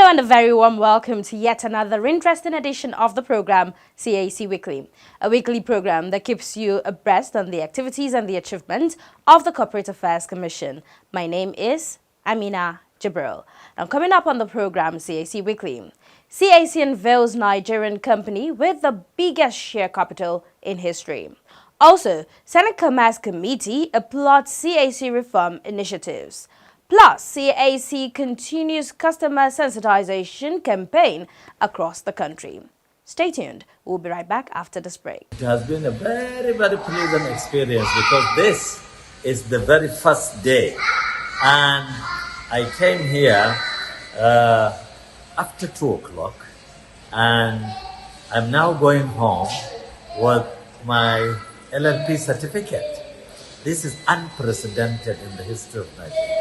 and a very warm welcome to yet another interesting edition of the program CAC Weekly, a weekly program that keeps you abreast on the activities and the achievements of the Corporate Affairs Commission. My name is Amina Jibril. Now, coming up on the program CAC Weekly, CAC unveils Nigerian company with the biggest share capital in history. Also, Senate Commerce Committee applauds CAC reform initiatives. Plus, CAC continues customer sensitization campaign across the country. Stay tuned. We'll be right back after this break. It has been a very, very pleasant experience because this is the very first day. And I came here after 2 o'clock and I'm now going home with my LLP certificate. This is unprecedented in the history of Nigeria.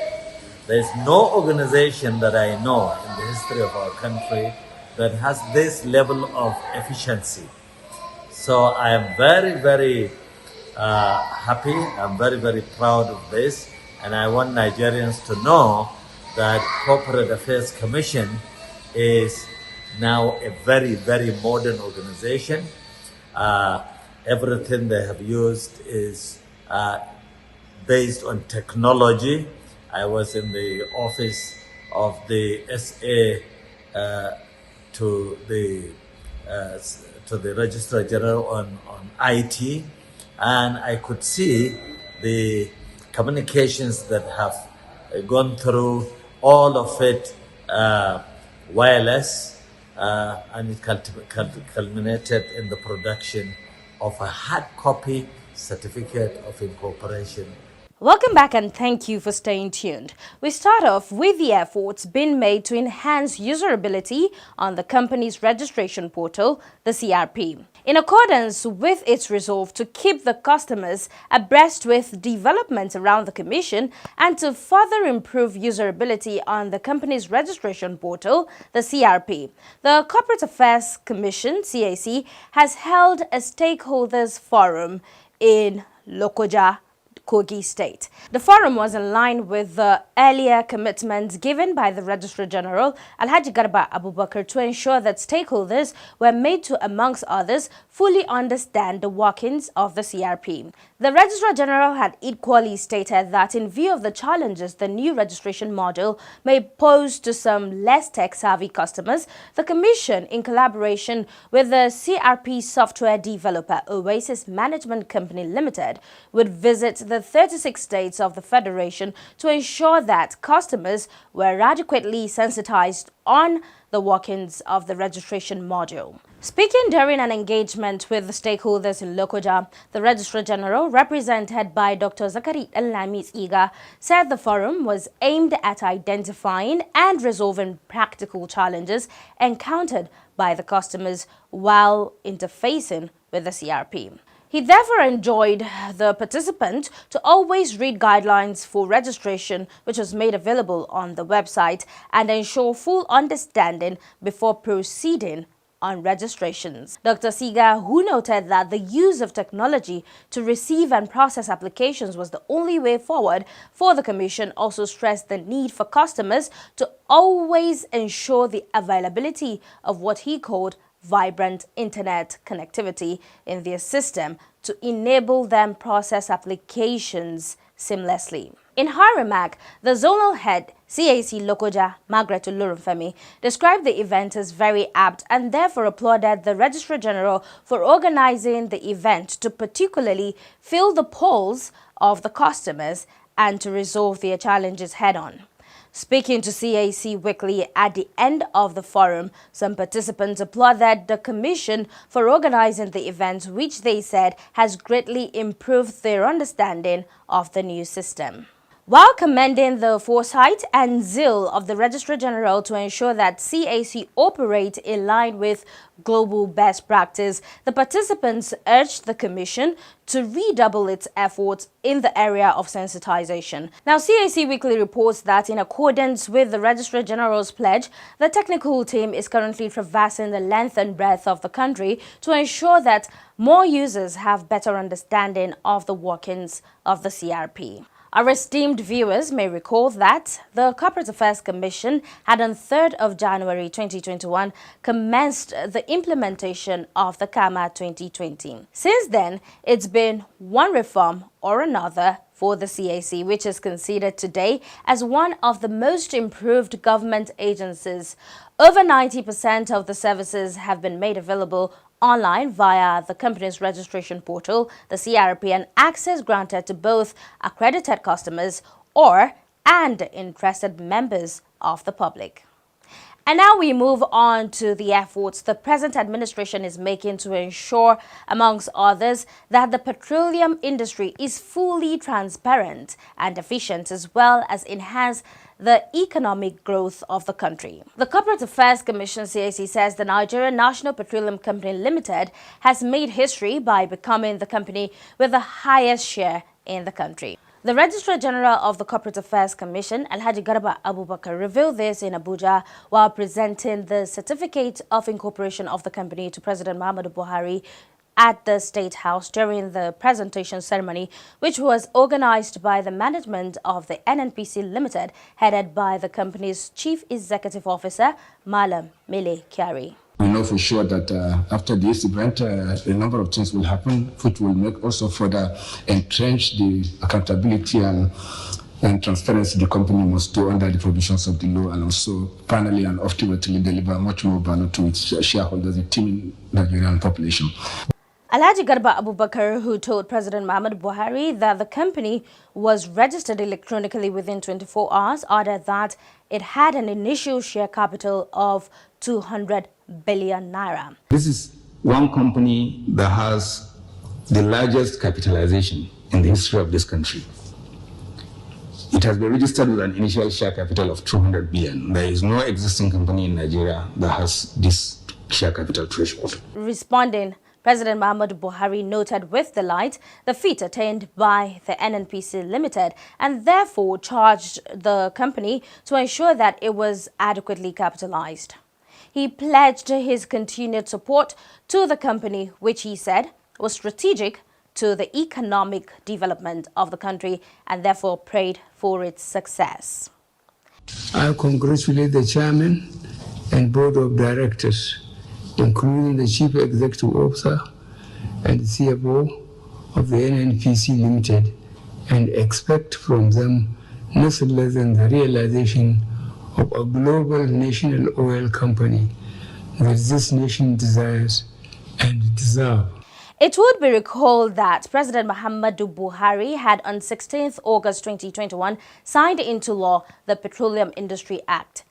There is no organization that I know in the history of our country that has this level of efficiency. So I am very, very happy. I'm very, very proud of this. And I want Nigerians to know that Corporate Affairs Commission is now a very, very modern organization. Everything they have used is based on technology. I was in the office of the SA to the Registrar General on IT, and I could see the communications that have gone through, all of it wireless, and it culminated in the production of a hard copy certificate of incorporation. Welcome back and thank you for staying tuned. We start off with the efforts being made to enhance userability on the company's registration portal, the CRP. In accordance with its resolve to keep the customers abreast with developments around the Commission and to further improve userability on the company's registration portal, the CRP, the Corporate Affairs Commission, CAC, has held a stakeholders forum in Lokoja, Kogi State. The forum was in line with the earlier commitments given by the Registrar General Alhaji Garba Abubakar to ensure that stakeholders were made to, amongst others, fully understand the workings of the CRP. The Registrar General had equally stated that in view of the challenges the new registration model may pose to some less tech-savvy customers, the Commission, in collaboration with the CRP software developer Oasis Management Company Limited, would visit the 36 states of the Federation to ensure that customers were adequately sensitized on the workings of the registration module. Speaking during an engagement with the stakeholders in Lokoja, the Registrar General, represented by Dr. Zakari El-Lamis Iga, said the forum was aimed at identifying and resolving practical challenges encountered by the customers while interfacing with the CRP. He therefore enjoined the participant to always read guidelines for registration, which was made available on the website, and ensure full understanding before proceeding on registrations. Dr. Siga, who noted that the use of technology to receive and process applications was the only way forward for the Commission, also stressed the need for customers to always ensure the availability of what he called vibrant internet connectivity in their system to enable them process applications seamlessly. In her remark, the zonal head, CAC Lokoja, Margaret Olorunfemi, described the event as very apt and therefore applauded the Registrar General for organizing the event to particularly fill the polls of the customers and to resolve their challenges head-on. Speaking to CAC Weekly at the end of the forum, some participants applauded the Commission for organizing the event, which they said has greatly improved their understanding of the new system. While commending the foresight and zeal of the Registrar General to ensure that CAC operate in line with global best practice, the participants urged the Commission to redouble its efforts in the area of sensitization. Now, CAC Weekly reports that in accordance with the Registrar General's pledge, the technical team is currently traversing the length and breadth of the country to ensure that more users have better understanding of the workings of the CRP. Our esteemed viewers may recall that the Corporate Affairs Commission had on 3rd of January 2021 commenced the implementation of the CAMA 2020. Since then, it's been one reform or another for the CAC, which is considered today as one of the most improved government agencies. Over 90% of the services have been made available online via the company's registration portal, the CRP, and access granted to both accredited customers and interested members of the public. And now we move on to the efforts the present administration is making to ensure, amongst others, that the petroleum industry is fully transparent and efficient, as well as enhance the economic growth of the country. The Corporate Affairs Commission (CAC) says the Nigerian National Petroleum Company Limited has made history by becoming the company with the highest share in the country. The Registrar General of the Corporate Affairs Commission, Alhaji Garba Abubakar, revealed this in Abuja while presenting the certificate of incorporation of the company to President Muhammadu Buhari at the State House during the presentation ceremony, which was organized by the management of the NNPC Limited, headed by the company's Chief Executive Officer, Malam Mele Kyari. We know for sure that after this event, a number of things will happen, which will make also further entrench the accountability and transparency the company must do under the provisions of the law, and also finally and ultimately deliver much more value to its shareholders, the teeming Nigerian population. Alhaji Garba Abubakar, who told President Muhammadu Buhari that the company was registered electronically within 24 hours, added that it had an initial share capital of 200 billion naira. This is one company that has the largest capitalization in the history of this country. It has been registered with an initial share capital of 200 billion. There is no existing company in Nigeria that has this share capital threshold. Responding, President Muhammadu Buhari noted with delight the feat attained by the NNPC Limited and therefore charged the company to ensure that it was adequately capitalized. He pledged his continued support to the company, which he said was strategic to the economic development of the country, and therefore prayed for its success. I congratulate the chairman and board of directors, including the chief executive officer and the CFO of the NNPC Limited, and expect from them nothing less than the realization of a global national oil company that this nation desires and deserves. It would be recalled that President Muhammadu Buhari had on 16th August 2021 signed into law the Petroleum Industry Act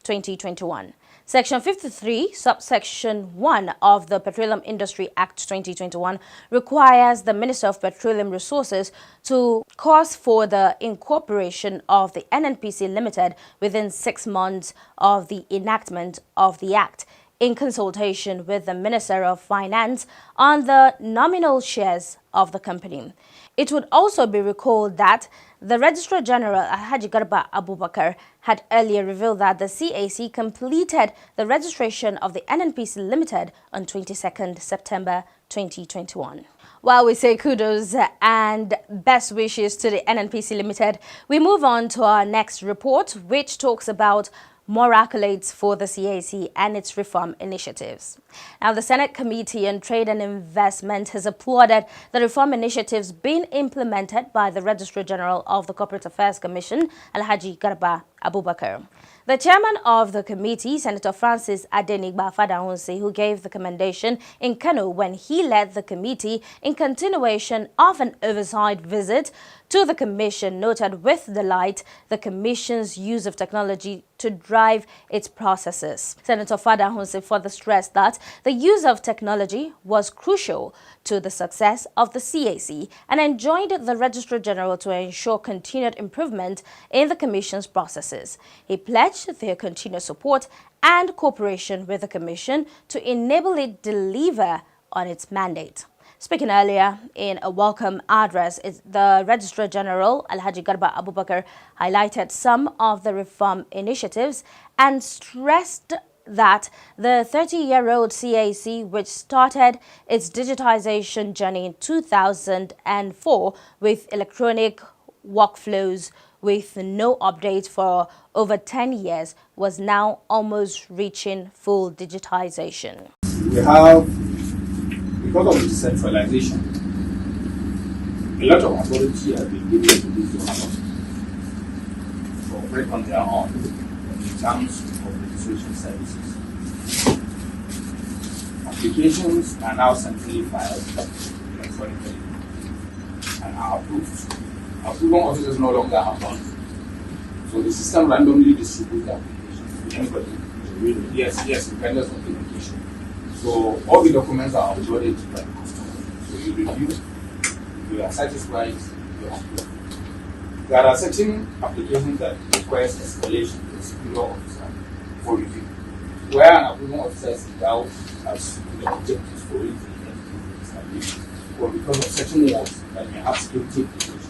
2021. Section 53, subsection 1 of the Petroleum Industry Act 2021 requires the Minister of Petroleum Resources to cause for the incorporation of the NNPC Limited within 6 months of the enactment of the Act, in consultation with the Minister of Finance on the nominal shares of the company. It would also be recalled that the Registrar General Alhaji Garba Abubakar had earlier revealed that the CAC completed the registration of the NNPC Limited on 22nd September 2021. While we say kudos and best wishes to the NNPC Limited, we move on to our next report, which talks about more accolades for the CAC and its reform initiatives. Now, the Senate Committee on Trade and Investment has applauded the reform initiatives being implemented by the Registrar General of the Corporate Affairs Commission, Alhaji Garba Abubakar. The chairman of the committee, Senator Francis Adenigba Fadahunsi, who gave the commendation in Kano when he led the committee in continuation of an oversight visit to the commission, noted with delight the commission's use of technology to drive its processes. Senator Fadahunsi further stressed that the use of technology was crucial to the success of the CAC and enjoined the Registrar General to ensure continued improvement in the Commission's processes. He pledged their continued support and cooperation with the Commission to enable it deliver on its mandate. Speaking earlier in a welcome address, the Registrar General Alhaji Garba Abubakar highlighted some of the reform initiatives and stressed that the 30-year-old CAC, which started its digitization journey in 2004 with electronic workflows with no update for over 10 years was now almost reaching full digitization. We have, because of decentralization, a lot of authority has been given to these governments to operate on their own in terms of registration services. Applications are now centrally filed electronically and are approved. Approval officers no longer have funds. So the system randomly distributes the applications to anybody. Yes, regardless of the location. So all the documents are uploaded by the customer. So you review, if you are satisfied, you approve. There are certain applications that require escalation to the superior officer for review, where an approval officer is endowed as the objectives for it established, or because of certain laws that may have security implications.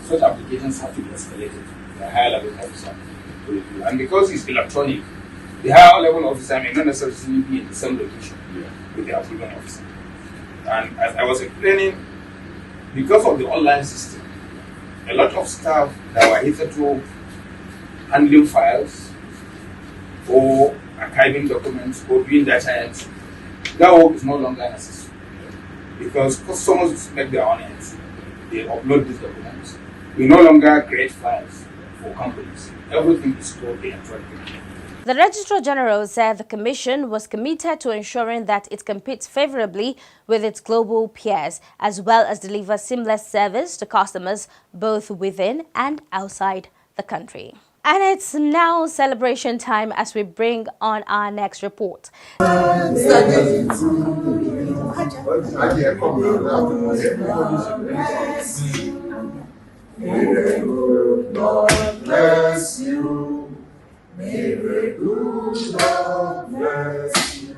Such applications have to be escalated to a higher level officer to review. And because it's electronic, the higher level officer may not necessarily be in the same location with the approving officer. And as I was explaining, because of the online system, a lot of staff that were hitherto handling files or archiving documents or doing data entry, that work is no longer necessary. Because customers make their own entry. They upload these documents. We no longer create files for companies. Everything is stored electronically. The Registrar General said the Commission was committed to ensuring that it competes favorably with its global peers, as well as deliver seamless service to customers both within and outside the country. And it's now celebration time as we bring on our next report. May the good Lord bless you. May the good Lord bless you.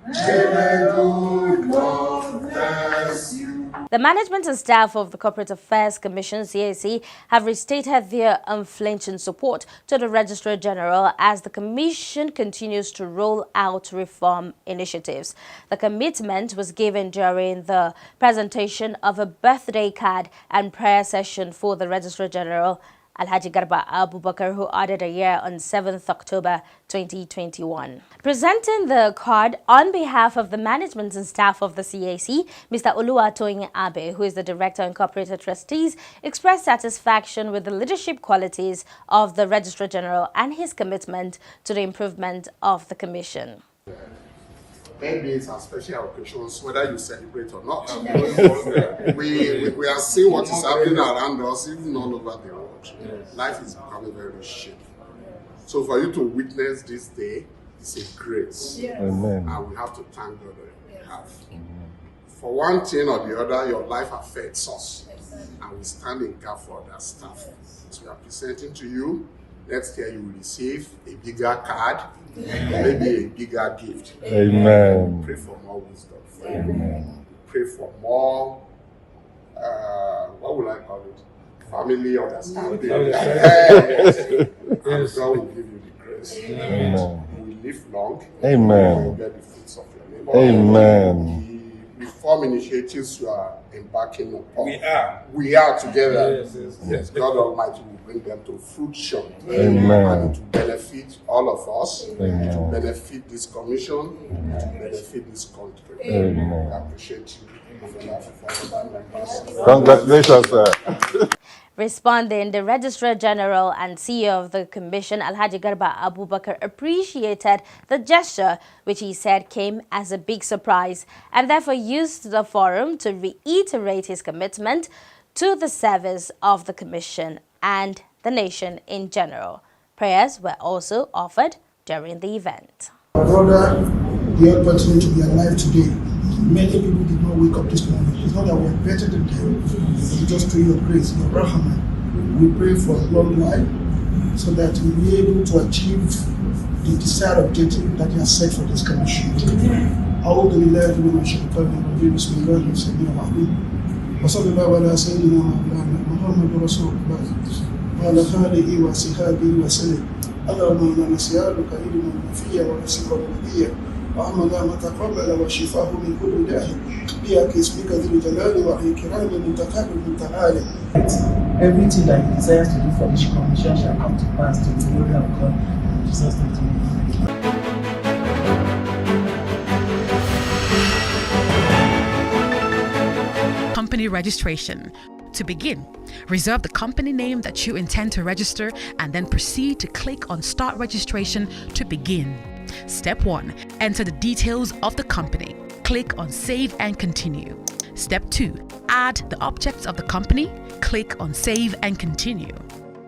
May the good Lord bless you. The management and staff of the Corporate Affairs Commission, CAC, have restated their unflinching support to the Registrar General as the Commission continues to roll out reform initiatives. The commitment was given during the presentation of a birthday card and prayer session for the Registrar General, Alhaji Garba Abubakar, who added a year on 7th October 2021. Presenting the card on behalf of the management and staff of the CAC, Mr. Oluwatoyin Abe, who is the Director and Corporate Trustees, expressed satisfaction with the leadership qualities of the Registrar General and his commitment to the improvement of the Commission. Birthdays are special occasions, whether you celebrate or not. We are seeing what is happening around us, even all over the world. Life is becoming very shaky. So for you to witness this day is a grace. Amen. And we have to thank God on your behalf. For one thing or the other, your life affects us. And we stand in gap for that staff. So we are presenting to you. Next year you will receive a bigger card, maybe a bigger gift. Amen. Pray for more wisdom for you. Amen. Pray for more, what would I call it? Family understanding. Yes. And God will give you the grace. Amen. We live long. Amen. You will get the fruits of your labor. Amen. The reform initiatives you are embarking upon. We are together. Yes. God Almighty will bring them to fruition. Amen. And it will benefit all of us. Amen. It will benefit this commission. It will benefit this country. Amen. I appreciate you on behalf of all the members. Congratulations, sir. Responding, the Registrar General and CEO of the Commission, Alhaji Garba Abubakar, appreciated the gesture, which he said came as a big surprise, and therefore used the forum to reiterate his commitment to the service of the Commission and the nation in general. Prayers were also offered during the event. Brother, the opportunity to be alive today. Many people did not wake up this morning. It's not that we're better than them. It's just through your grace, your rahman. We pray for a long life so that we'll be able to achieve the desired objective that he has set for this commission. أعوذ بالله من الشيطان الرجيم بسم الله السميع العليم وصلى الله على سيدنا مولانا محمد رسول الله وعلى آله وصحبه وسلم اللهم إنا نسألك علما نافعا ورزقا مرضيا وعمل ما تقبل وشفاه من كل داء بياك اسمك ذي الجلال والإكرام المنتقى المتعالي. Everything that he desires to do for this commission shall come to pass to the glory of God. In Jesus' name. Company registration. To begin, reserve the company name that you intend to register and then proceed to click on Start Registration to begin. Step 1. Enter the details of the company. Click on Save and Continue. Step 2. Add the objects of the company. Click on Save and Continue.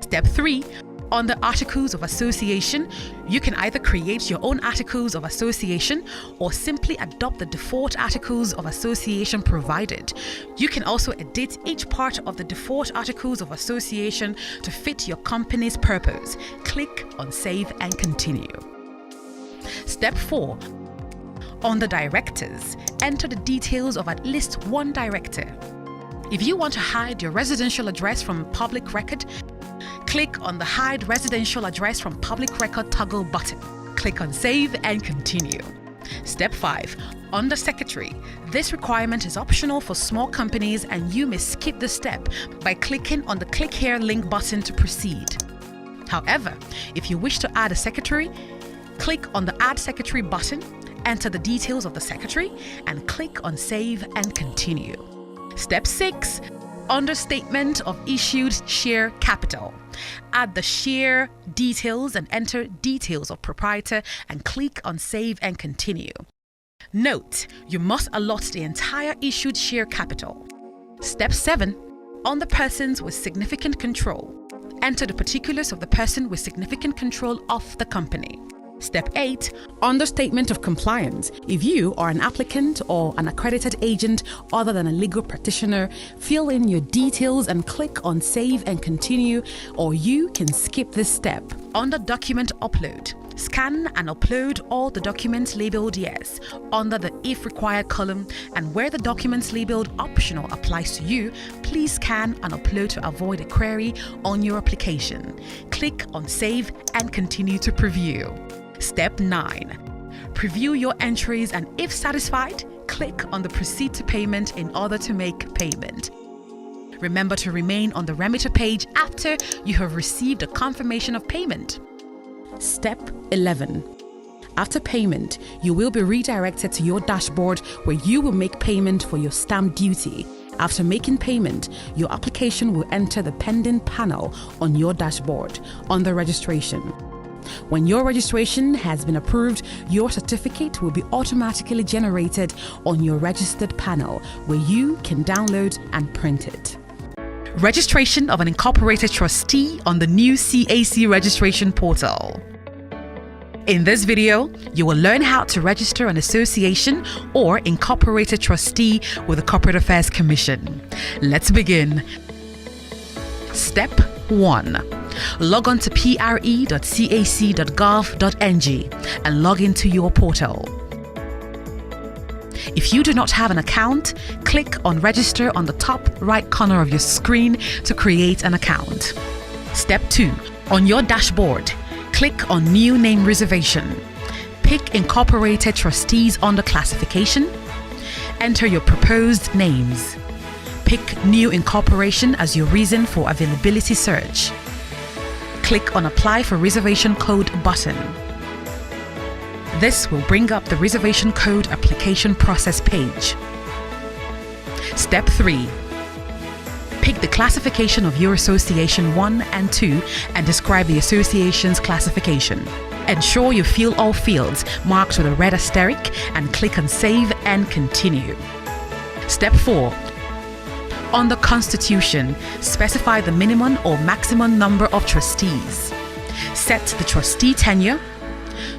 Step 3. Under Articles of Association, you can either create your own Articles of Association or simply adopt the default Articles of Association provided. You can also edit each part of the default Articles of Association to fit your company's purpose. Click on Save and Continue. Step 4. Under Directors, enter the details of at least one director. If you want to hide your residential address from public record, click on the Hide Residential Address from Public Record toggle button. Click on Save and Continue. Step 5. Under Secretary, this requirement is optional for small companies and you may skip the step by clicking on the Click Here link button to proceed. However, if you wish to add a secretary, click on the Add Secretary button, enter the details of the secretary, and click on Save and Continue. Step 6. Under Statement of Issued Share Capital, add the share details and enter details of proprietor and click on Save and Continue. Note, you must allot the entire issued share capital. Step 7. On the persons with significant control, enter the particulars of the person with significant control of the company. Step 8. Under Statement of Compliance, if you are an applicant or an accredited agent other than a legal practitioner, fill in your details and click on Save and Continue, or you can skip this step. Under Document Upload, scan and upload all the documents labeled Yes under the If Required column, and where the documents labeled Optional applies to you, please scan and upload to avoid a query on your application. Click on Save and Continue to preview. Step 9. Preview your entries and if satisfied, click on the Proceed to Payment in order to make payment. Remember to remain on the remitter page after you have received a confirmation of payment. Step 11. After payment, you will be redirected to your dashboard where you will make payment for your stamp duty. After making payment, your application will enter the pending panel on your dashboard under registration. When your registration has been approved, your certificate will be automatically generated on your registered panel where you can download and print it. Registration of an incorporated trustee on the new CAC registration portal. In this video, you will learn how to register an association or incorporated trustee with the Corporate Affairs Commission. Let's begin. Step 1. Log on to pre.cac.gov.ng and log into your portal. If you do not have an account, click on Register on the top right corner of your screen to create an account. Step 2. On your dashboard, click on New Name Reservation. Pick Incorporated Trustees under Classification. Enter your proposed names. Pick New Incorporation as your reason for availability search. Click on Apply for Reservation Code button. This will bring up the Reservation Code application process page. Step 3. Pick the classification of your Association 1 and 2 and describe the association's classification. Ensure you fill all fields marked with a red asterisk and click on Save and Continue. Step 4. On the Constitution, specify the minimum or maximum number of trustees. Set the trustee tenure.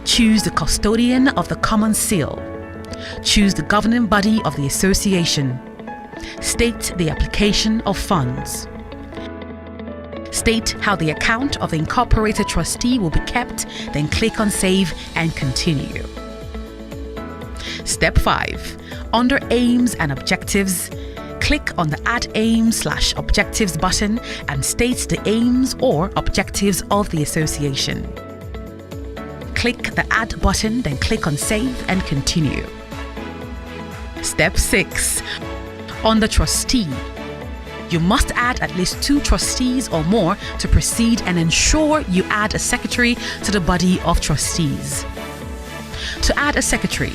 Choose the custodian of the common seal. Choose the governing body of the association. State the application of funds. State how the account of the incorporated trustee will be kept, then click on Save and Continue. Step 5. Under Aims and Objectives, click on the Add Aims/Objectives button and state the aims or objectives of the association. click the Add button, then click on Save and Continue. Step 6. On the trustee, you must add at least 2 trustees or more to proceed, and ensure you add a secretary to the body of trustees. To add a secretary,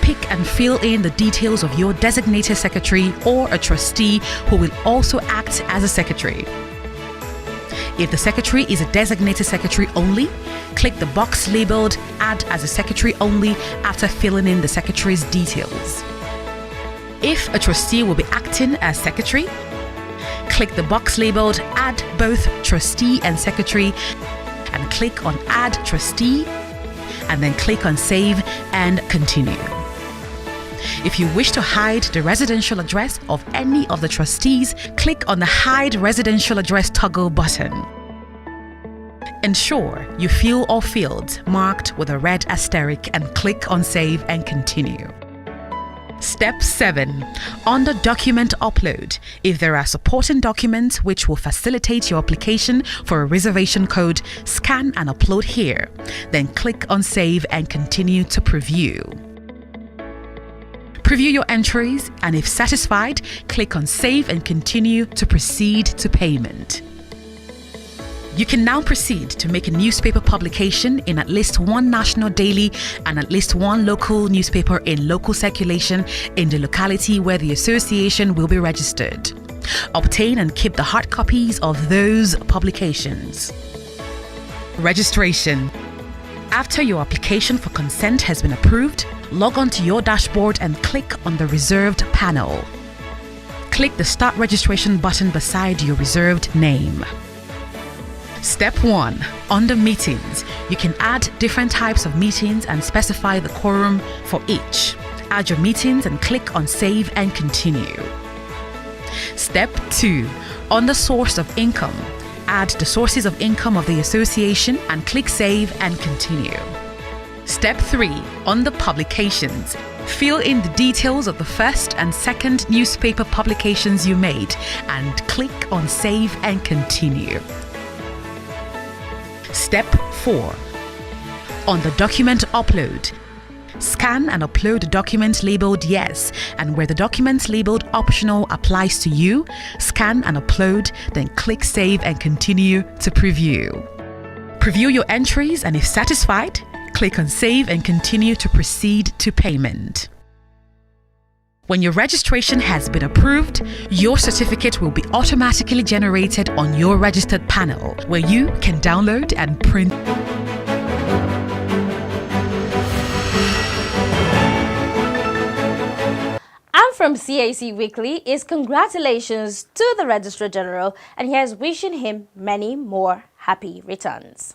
pick and fill in the details of your designated secretary or a trustee who will also act as a secretary. If the secretary is a designated secretary only, click the box labeled Add as a Secretary Only after filling in the secretary's details. If a trustee will be acting as secretary, click the box labeled Add both trustee and secretary and click on Add Trustee, and then click on Save and Continue. If you wish to hide the residential address of any of the trustees, click on the Hide Residential Address toggle button. Ensure you fill all fields marked with a red asterisk and click on Save and Continue. Step 7. On the document upload, if there are supporting documents which will facilitate your application for a reservation code, scan and upload here. Then click on Save and Continue to preview. Preview your entries, and if satisfied, click on Save and Continue to proceed to payment. You can now proceed to make a newspaper publication in at least one national daily and at least one local newspaper in local circulation in the locality where the association will be registered. Obtain and keep the hard copies of those publications. Registration. After your application for consent has been approved, log on to your dashboard and click on the Reserved panel. Click the Start Registration button beside your reserved name. Step 1. Under meetings, you can add different types of meetings and specify the quorum for each. Add your meetings and click on Save and Continue. Step 2. On the source of income, add the sources of income of the association and click Save and Continue. Step 3. On the publications, fill in the details of the first and second newspaper publications you made and click on Save and Continue. Step 4. On the document upload, scan and upload the document labeled Yes, and where the document labeled Optional applies to you, scan and upload, then click Save and Continue to preview. Preview your entries, and if satisfied, click on Save and Continue to proceed to payment. When your registration has been approved, your certificate will be automatically generated on your registered panel, where you can download and print. And from CAC Weekly is congratulations to the Registrar General, and here's wishing him many more happy returns.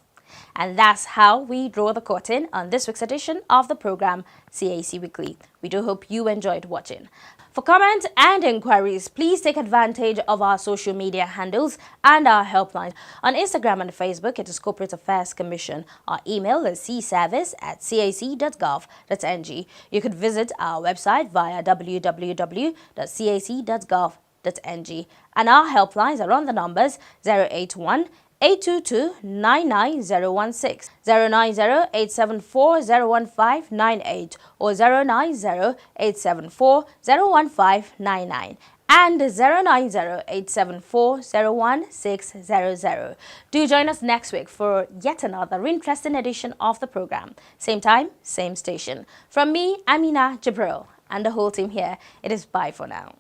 And that's how we draw the curtain on this week's edition of the program CAC Weekly. We do hope you enjoyed watching. For comments and inquiries, please take advantage of our social media handles and our helpline. On Instagram and Facebook, it is Corporate Affairs Commission. Our email is cservice@cac.gov.ng. You could visit our website via www.cac.gov.ng. And our helplines are on the numbers 081 822-99016, 090-874-01598 or 090-874-01599 and 090-874-01600. Do join us next week for yet another interesting edition of the program. Same time, same station. From me, Amina Jabril, and the whole team here, it is bye for now.